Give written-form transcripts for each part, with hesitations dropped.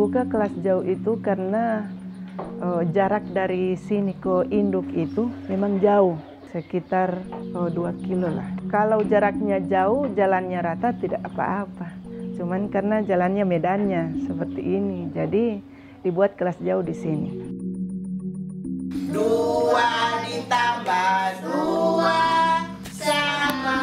buka kelas jauh itu karena jarak dari sini ke induk itu memang jauh, sekitar 2 kilo lah. Kalau jaraknya jauh, jalannya rata tidak apa-apa. Cuman karena jalannya medannya seperti ini, jadi dibuat kelas jauh di sini. 2 ditambah 2 sama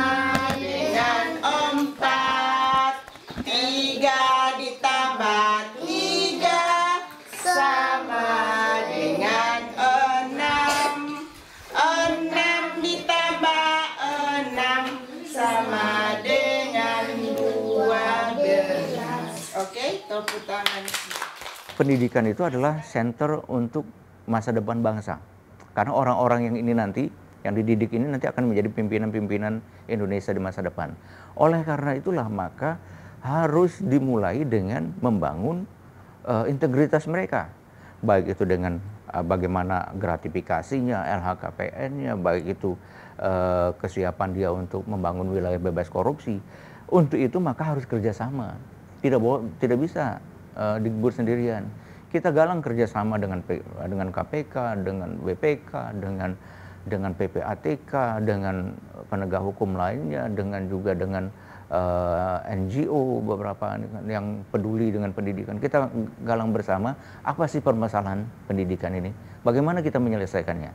dengan 4. 3 ditambah 3 sama dengan 6. 6 ditambah 6 sama dengan 12. Oke, tepuk tangan. Pendidikan itu adalah center untuk masa depan bangsa. Karena orang-orang yang ini nanti, yang dididik ini nanti akan menjadi pimpinan-pimpinan Indonesia di masa depan. Oleh karena itulah maka harus dimulai dengan membangun integritas mereka. Baik itu dengan bagaimana gratifikasinya, LHKPN-nya, baik itu kesiapan dia untuk membangun wilayah bebas korupsi. Untuk itu maka harus kerjasama. Tidak bisa digbur sendirian. Kita galang kerjasama dengan KPK, dengan BPK, dengan PPATK, dengan penegak hukum lainnya, juga dengan NGO beberapa yang peduli dengan pendidikan. Kita galang bersama apa sih permasalahan pendidikan ini, bagaimana kita menyelesaikannya.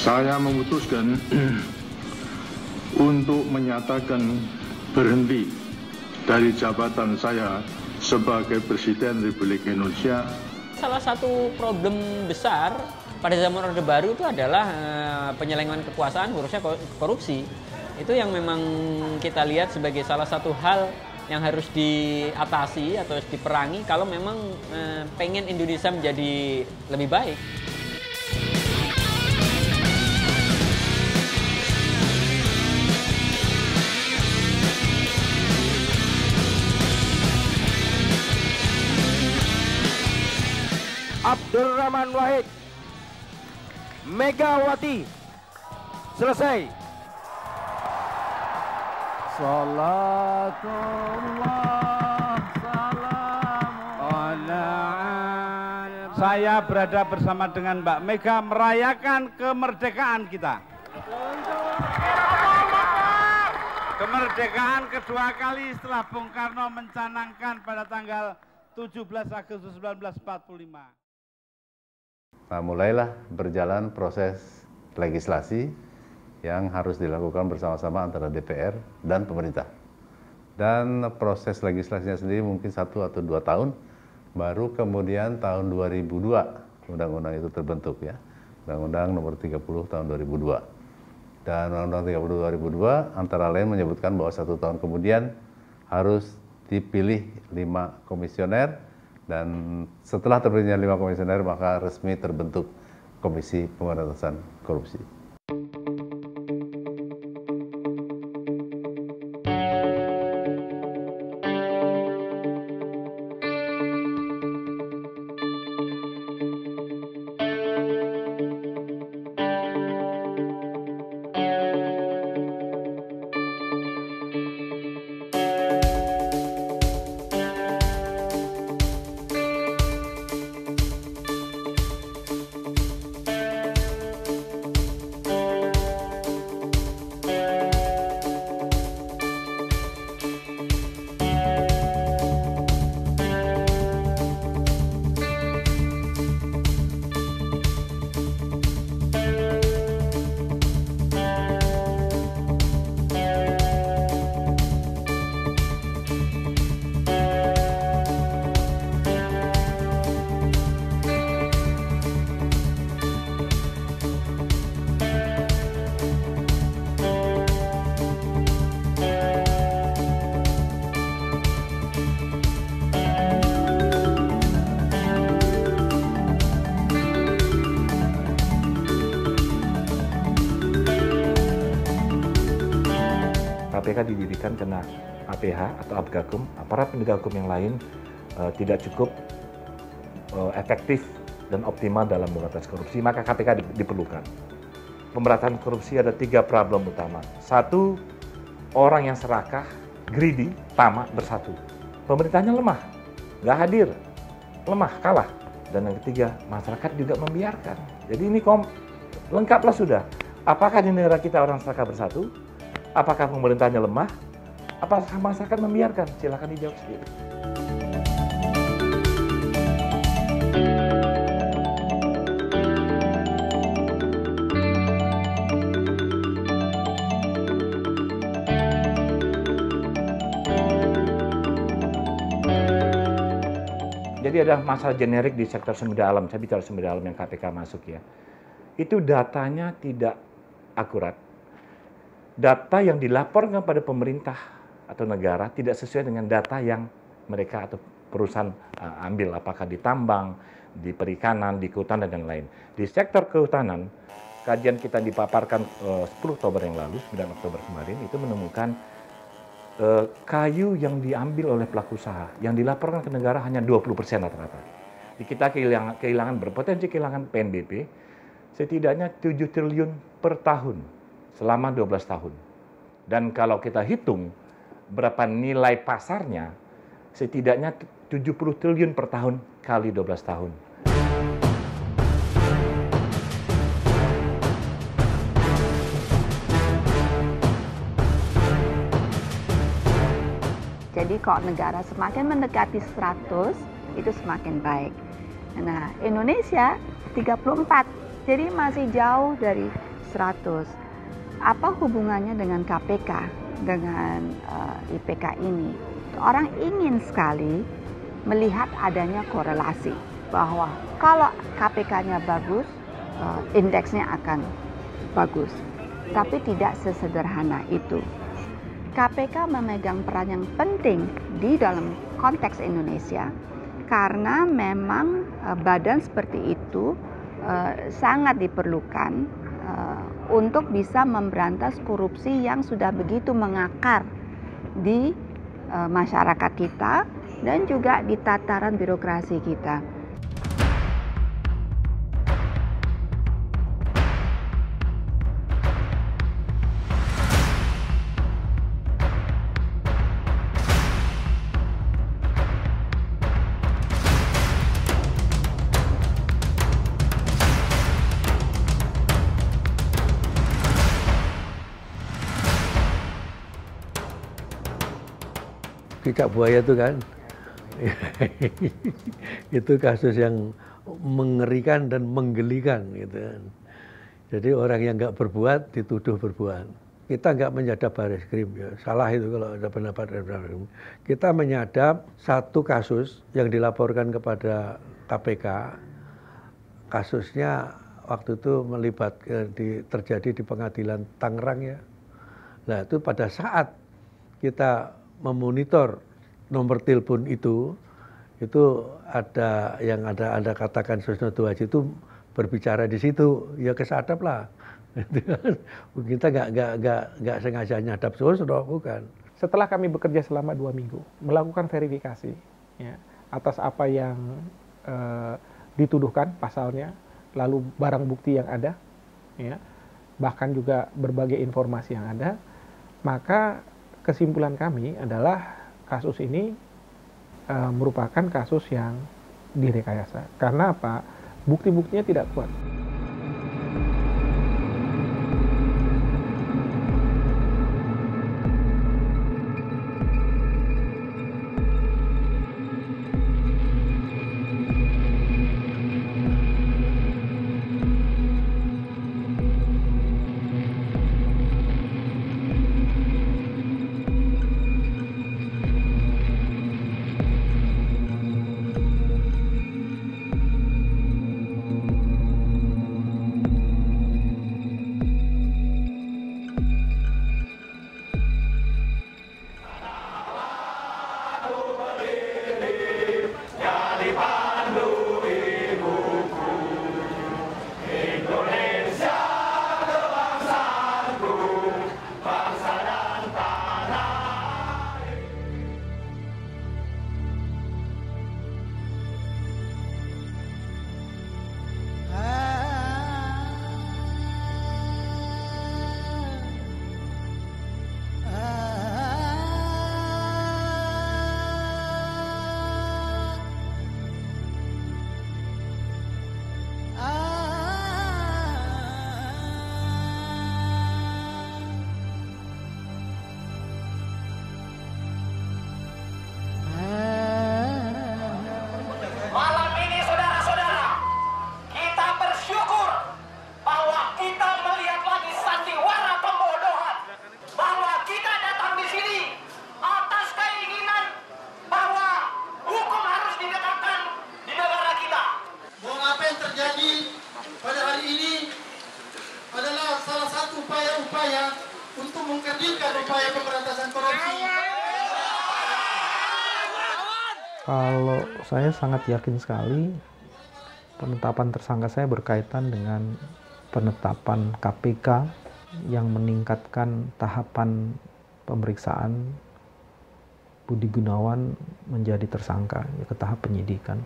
Saya memutuskan untuk menyatakan berhenti dari jabatan saya sebagai Presiden Republik Indonesia. Salah satu problem besar pada zaman Orde Baru itu adalah penyelewengan kekuasaan, khususnya korupsi. Itu yang memang kita lihat sebagai salah satu hal yang harus diatasi atau harus diperangi kalau memang pengen Indonesia menjadi lebih baik. Abdurrahman Wahid, Megawati, selesai. Salatullah salam. Saya berada bersama dengan Mbak Mega merayakan kemerdekaan kita. Kemerdekaan kedua kali setelah Bung Karno mencanangkan pada tanggal 17 Agustus 1945. Nah, mulailah berjalan proses legislasi yang harus dilakukan bersama-sama antara DPR dan pemerintah. Dan proses legislasinya sendiri mungkin 1 atau 2 tahun, baru kemudian tahun 2002 undang-undang itu terbentuk ya. Undang-undang nomor 30 tahun 2002. Dan Undang-Undang 30 2002 antara lain menyebutkan bahwa 1 tahun kemudian harus dipilih 5 komisioner. Dan setelah terpilihnya 5 komisioner, maka resmi terbentuk Komisi Pemberantasan Korupsi. KPK didirikan karena APH atau Apgakum, aparat penegak hukum yang lain tidak cukup efektif dan optimal dalam memberantas korupsi, maka KPK diperlukan. Pemberantasan korupsi ada 3 problem utama. 1, orang yang serakah, greedy, tamak bersatu. Pemerintahnya lemah, nggak hadir, lemah, kalah. Dan yang ketiga, masyarakat juga membiarkan. Jadi ini lengkaplah sudah. Apakah di negara kita orang serakah bersatu? Apakah pemerintahnya lemah? Apakah masyarakat membiarkan? Silakan dijawab sendiri. Jadi ada masalah generik di sektor sumber daya alam. Saya bicara sumber daya alam yang KPK masuk ya. Itu datanya tidak akurat. Data yang dilaporkan pada pemerintah atau negara tidak sesuai dengan data yang mereka atau perusahaan ambil. Apakah di tambang, di perikanan, di kehutanan, dan lain. Di sektor kehutanan, kajian kita dipaparkan 10 Oktober yang lalu, 9 Oktober kemarin, itu menemukan kayu yang diambil oleh pelaku usaha yang dilaporkan ke negara hanya 20% rata-rata. Kita berpotensi kehilangan PNBP setidaknya 7 triliun per tahun selama 12 tahun. Dan kalau kita hitung berapa nilai pasarnya, setidaknya 70 triliun per tahun kali 12 tahun. Jadi kalau negara semakin mendekati 100, itu semakin baik. Nah, Indonesia 34, jadi masih jauh dari 100. Apa hubungannya dengan KPK, dengan IPK ini? Orang ingin sekali melihat adanya korelasi, bahwa kalau KPK-nya bagus, indeksnya akan bagus. Tapi tidak sesederhana itu. KPK memegang peran yang penting di dalam konteks Indonesia karena memang badan seperti itu sangat diperlukan untuk bisa memberantas korupsi yang sudah begitu mengakar di masyarakat kita dan juga di tataran birokrasi kita. Cicak buaya itu kan, itu kasus yang mengerikan dan menggelikan gitu kan. Jadi orang yang nggak berbuat dituduh berbuat. Kita nggak menyadap Bareskrim, ya salah itu kalau ada pendapat dari Bareskrim. Kita menyadap satu kasus yang dilaporkan kepada KPK, kasusnya waktu itu terjadi di pengadilan Tangerang ya. Nah itu pada saat kita memonitor nomor telepon itu ada yang Anda katakan Susno Duwaji itu berbicara di situ, ya kesadap lah. Kita nggak sengaja nyadap Susno, bukan. Setelah kami bekerja selama 2 minggu, melakukan verifikasi ya, atas apa yang dituduhkan pasalnya, lalu barang bukti yang ada, ya, bahkan juga berbagai informasi yang ada, maka kesimpulan kami adalah kasus ini merupakan kasus yang direkayasa. Karena apa? Bukti-buktinya tidak kuat. Kalau saya sangat yakin sekali penetapan tersangka saya berkaitan dengan penetapan KPK yang meningkatkan tahapan pemeriksaan Budi Gunawan menjadi tersangka ke tahap penyidikan.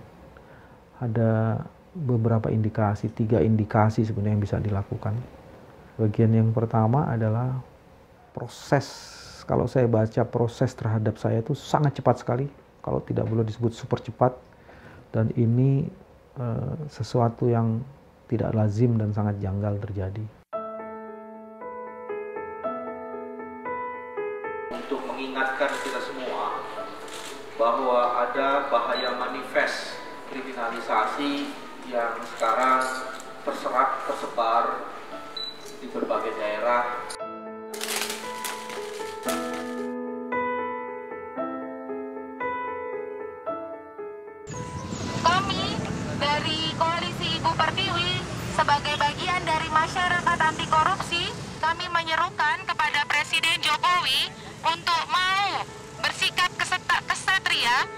Ada beberapa indikasi, 3 indikasi sebenarnya yang bisa dilakukan. Bagian yang pertama adalah proses, kalau saya baca proses terhadap saya itu sangat cepat sekali, kalau tidak boleh disebut super cepat, dan ini sesuatu yang tidak lazim dan sangat janggal terjadi. Untuk mengingatkan kita semua bahwa ada bahaya manifest kriminalisasi yang sekarang tersebar di berbagai daerah. Kami dari Koalisi Ibu Pertiwi sebagai bagian dari masyarakat anti korupsi, kami menyerukan kepada Presiden Jokowi untuk mau bersikap kesatria.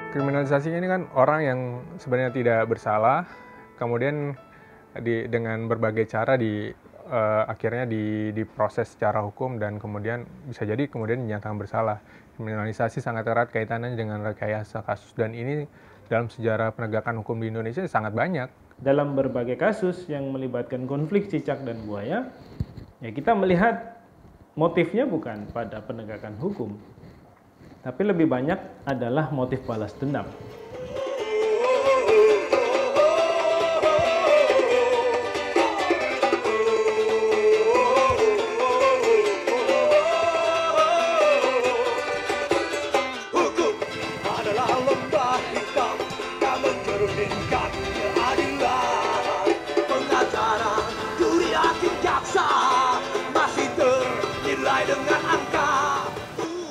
Kriminalisasi ini kan orang yang sebenarnya tidak bersalah, kemudian dengan berbagai cara akhirnya diproses secara hukum dan kemudian bisa jadi kemudian dinyatakan bersalah. Kriminalisasi sangat erat kaitannya dengan rekayasa kasus, dan ini dalam sejarah penegakan hukum di Indonesia sangat banyak. Dalam berbagai kasus yang melibatkan konflik cicak dan buaya, ya kita melihat motifnya bukan pada penegakan hukum, tapi lebih banyak adalah motif balas dendam. Hukum adalah lembah hitam yang mencerminkan keadilan. Pengacara, juri, hakim, jaksa masih ternilai dengan angka.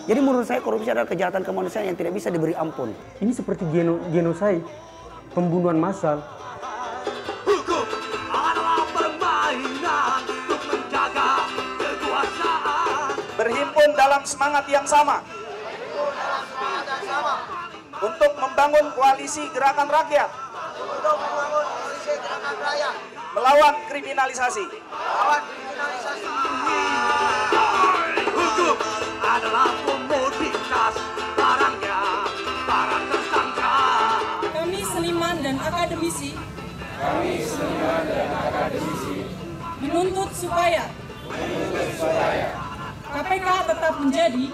Jadi menurut saya korupsi adalah kejahatan kemanusiaan yang tidak bisa diberi ampun. Ini seperti genosida, pembunuhan massal. Hukum adalah permainan untuk menjaga kekuasaan. Berhimpun dalam semangat yang sama. Untuk membangun koalisi gerakan rakyat. Melawan kriminalisasi. Hukum adalah komoditas barangnya para tersangka. Kami seniman dan akademisi menuntut supaya KPK tetap menjadi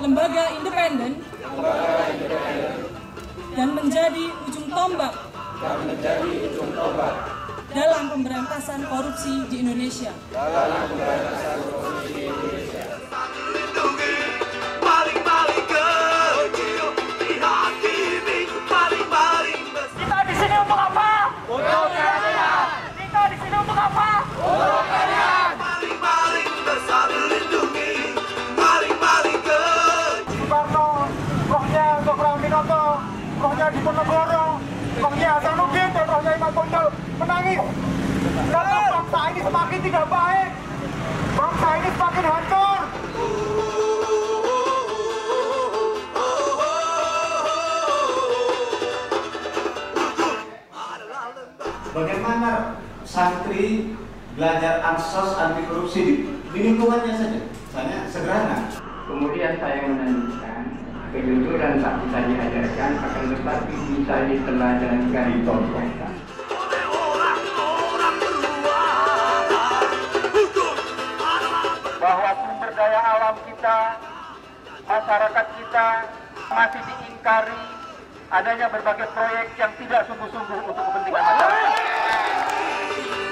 lembaga independen dan menjadi ujung tombak dalam pemberantasan korupsi di Indonesia. Maling-maling kecil dihakimi, maling-maling besar. Kita di sini untuk apa? Untuk kalian. Kita di sini untuk apa? Untuk kalian. Maling-maling besar dilindungi, maling-maling kecil. Soekarno, rohnya Sokram Binoto, rohnya Diponegoro, rohnya Hasanuddin, dan rohnya Imam Bonjol menangis. Karena bangsa ini semakin tidak baik, bangsa ini semakin hancur. Bagaimana santri belajar ansos anti korupsi di lingkungannya saja, misalnya sederhana. Kemudian saya menanyakan, kejujuran tak bisa diajarkan, akan tetapi bisa diteladankan dicontohkan. Bahwa sumber daya alam kita kita, masyarakat kita masih diingkari adanya berbagai proyek yang tidak sungguh-sungguh untuk kepentingan masyarakat.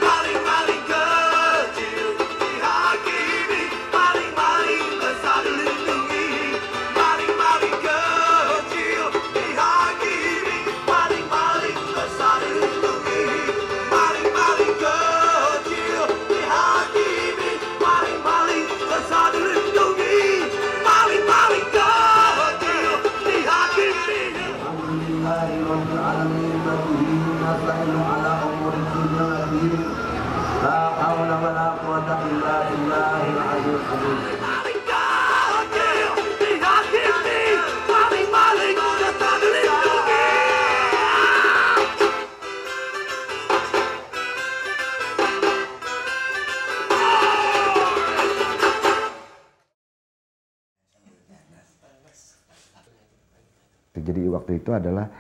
Maling-maling kecil dihakimi, maling-maling besar dilindungi. Maling-maling kecil dihakimi, maling-maling besar dilindungi. Maling-maling kecil dihakimi, maling-maling besar dilindungi. Maling-maling kecil dihakimi. Alhamdulillahirabbil alamin wa bihi nasta'inu ala umuri dunya wad din. La haula wa la quwwata illa billahil aliyyil azim. Maling kecil dihakimi, maling-maling besar dilindungi. Jadi waktu itu adalah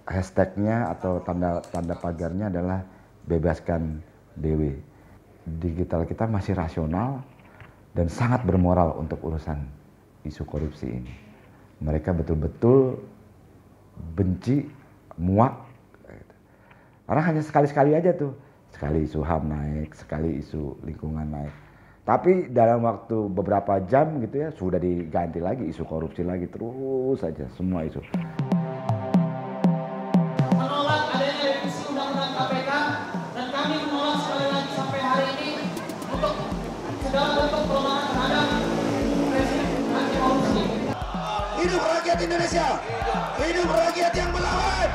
hashtagnya atau tanda pagarnya adalah bebaskan DW. Digital kita masih rasional dan sangat bermoral untuk urusan isu korupsi ini. Mereka betul-betul benci, muak. Karena hanya sekali-sekali aja tuh. Sekali isu HAM naik, sekali isu lingkungan naik. Tapi dalam waktu beberapa jam gitu ya sudah diganti lagi isu korupsi lagi, terus saja semua isu. Menolak adanya revisi Undang-Undang KPK dan kami menolak sekali lagi sampai hari ini untuk segala bentuk pelemahan terhadap Presiden anti korupsi. Hidup rakyat Indonesia, hidup rakyat yang melawan.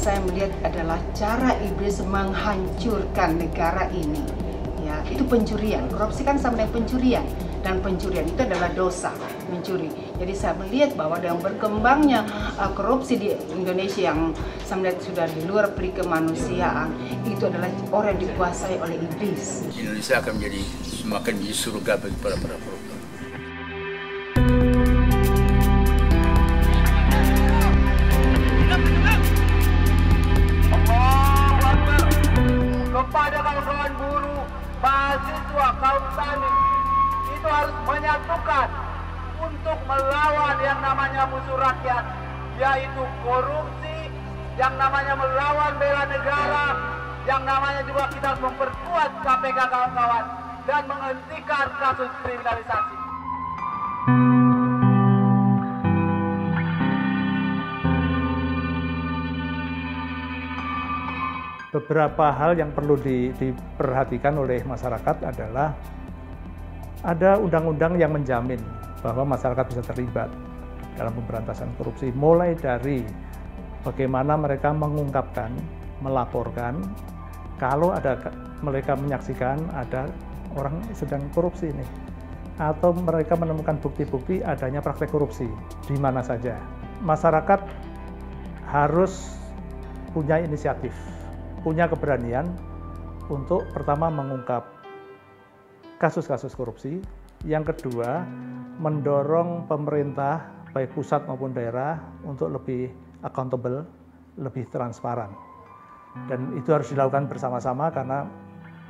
Saya melihat adalah cara iblis menghancurkan negara ini. Ya, itu pencurian. Korupsi kan sama dengan pencurian, dan pencurian itu adalah dosa, mencuri. Jadi saya melihat bahwa dengan berkembangnya korupsi di Indonesia yang saya melihat sudah di luar peri kemanusiaan, itu adalah orang yang dikuasai oleh iblis. Indonesia akan menjadi semakin menjadi surga bagi para koruptor. Kepada kawan-kawan buruh, mahasiswa, kaum tani, itu harus menyatukan untuk melawan yang namanya musuh rakyat, yaitu korupsi, yang namanya melawan bela negara, yang namanya juga kita harus memperkuat KPK kawan-kawan, dan menghentikan kasus kriminalisasi. Beberapa hal yang perlu diperhatikan oleh masyarakat adalah ada undang-undang yang menjamin bahwa masyarakat bisa terlibat dalam pemberantasan korupsi, mulai dari bagaimana mereka mengungkapkan, melaporkan kalau ada mereka menyaksikan ada orang sedang korupsi ini, atau mereka menemukan bukti-bukti adanya praktek korupsi di mana saja. Masyarakat harus punya inisiatif, punya keberanian untuk pertama mengungkap kasus-kasus korupsi, yang kedua mendorong pemerintah baik pusat maupun daerah untuk lebih accountable, lebih transparan. Dan itu harus dilakukan bersama-sama karena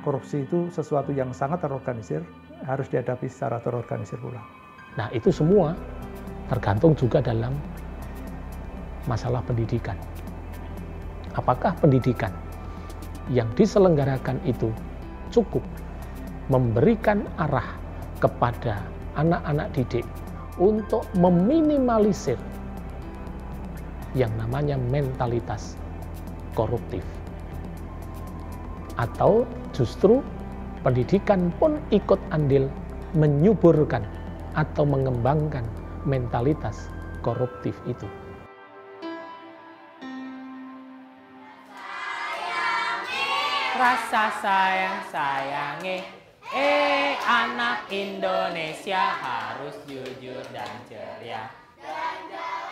korupsi itu sesuatu yang sangat terorganisir, harus dihadapi secara terorganisir pula. Nah, itu semua tergantung juga dalam masalah pendidikan. Apakah pendidikan yang diselenggarakan itu cukup memberikan arah kepada anak-anak didik untuk meminimalisir yang namanya mentalitas koruptif, atau justru pendidikan pun ikut andil menyuburkan atau mengembangkan mentalitas koruptif itu. Rasa sayang-sayangi, anak Indonesia harus jujur dan ceria.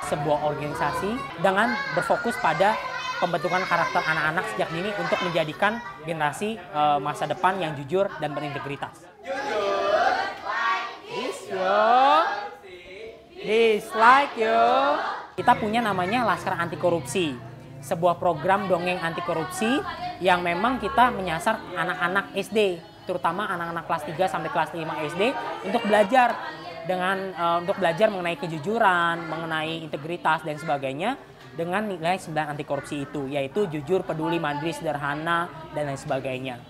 Sebuah organisasi dengan berfokus pada pembentukan karakter anak-anak sejak dini untuk menjadikan generasi masa depan yang jujur dan berintegritas. Dislike yo. Kita punya namanya Laskar Anti Korupsi, sebuah program dongeng anti korupsi yang memang kita menyasar anak-anak SD, terutama anak-anak kelas 3 sampai kelas 5 SD untuk belajar untuk belajar mengenai kejujuran, mengenai integritas dan sebagainya dengan nilai 9 anti korupsi itu, yaitu jujur, peduli, mandiri, sederhana dan lain sebagainya.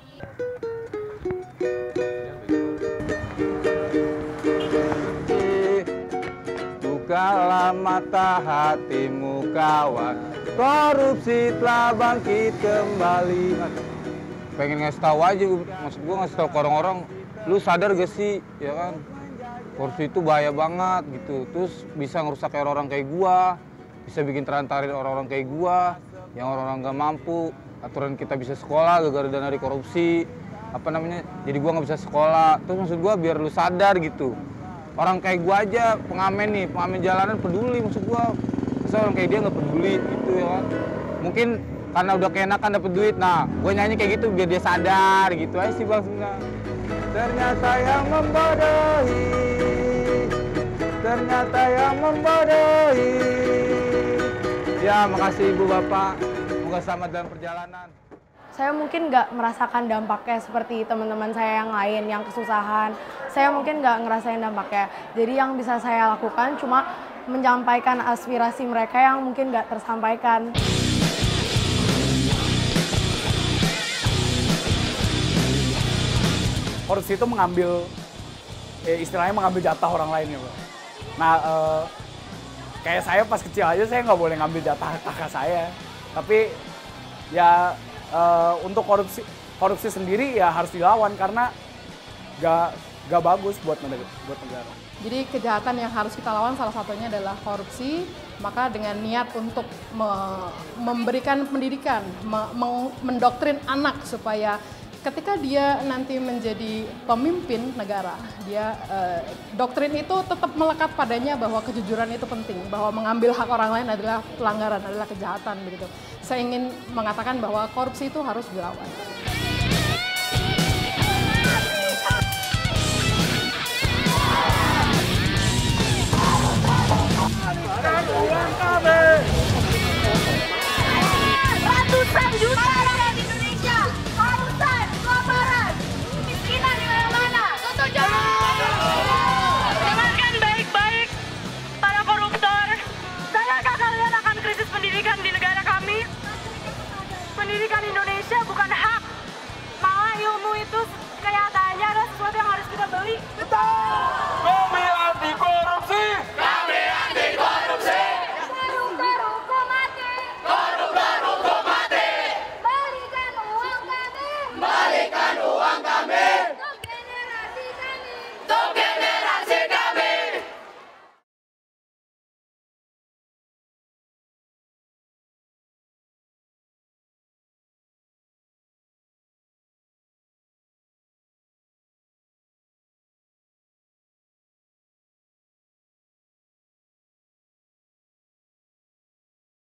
Bukalah mata hatimu kawan, korupsi telah bangkit kembali. Pengen ngasih tahu aja, maksud gue ngasih tahu ke orang-orang, lu sadar gak sih, ya kan? Korupsi itu bahaya banget gitu, terus bisa ngerusak orang-orang kayak gua, bisa bikin terantarin orang-orang kayak gua, yang orang-orang gak mampu, aturan kita bisa sekolah gara-gara dana dari korupsi, jadi gua nggak bisa sekolah. Terus maksud gua biar lu sadar gitu, orang kayak gua aja, pengamen jalanan peduli, maksud gua, masa orang kayak dia nggak peduli gitu ya kan? Mungkin karena udah keenakan dapet duit, nah gua nyanyi kayak gitu biar dia sadar gitu aja sih Bang sebenarnya. Ternyata yang membodohi, ternyata yang membodohi. Ya, makasih Ibu Bapak. Semoga selamat dalam perjalanan. Saya mungkin nggak merasakan dampaknya seperti teman-teman saya yang lain yang kesusahan. Saya mungkin nggak ngerasain dampaknya. Jadi yang bisa saya lakukan cuma menyampaikan aspirasi mereka yang mungkin nggak tersampaikan. Korupsi itu istilahnya mengambil jatah orang lain ya, Pak. Nah, kayak saya pas kecil aja saya nggak boleh ngambil jatah kakak saya. Tapi ya untuk korupsi sendiri ya harus dilawan karena nggak bagus buat negara. Jadi kejahatan yang harus kita lawan salah satunya adalah korupsi. Maka dengan niat untuk memberikan pendidikan, mendoktrin anak supaya ketika dia nanti menjadi pemimpin negara, doktrin itu tetap melekat padanya bahwa kejujuran itu penting, bahwa mengambil hak orang lain adalah pelanggaran, adalah kejahatan begitu. Saya ingin mengatakan bahwa korupsi itu harus dilawan. Ratusan juta rakyat Indonesia harusan, kelaparan, kemiskinan di mana-mana. Dengarkan baik-baik para koruptor. Sadarkah kalian akan krisis pendidikan di negara kami? Pendidikan Indonesia bukan hak, malah ilmu itu kelihatannya adalah sesuatu yang harus kita beli. Betul.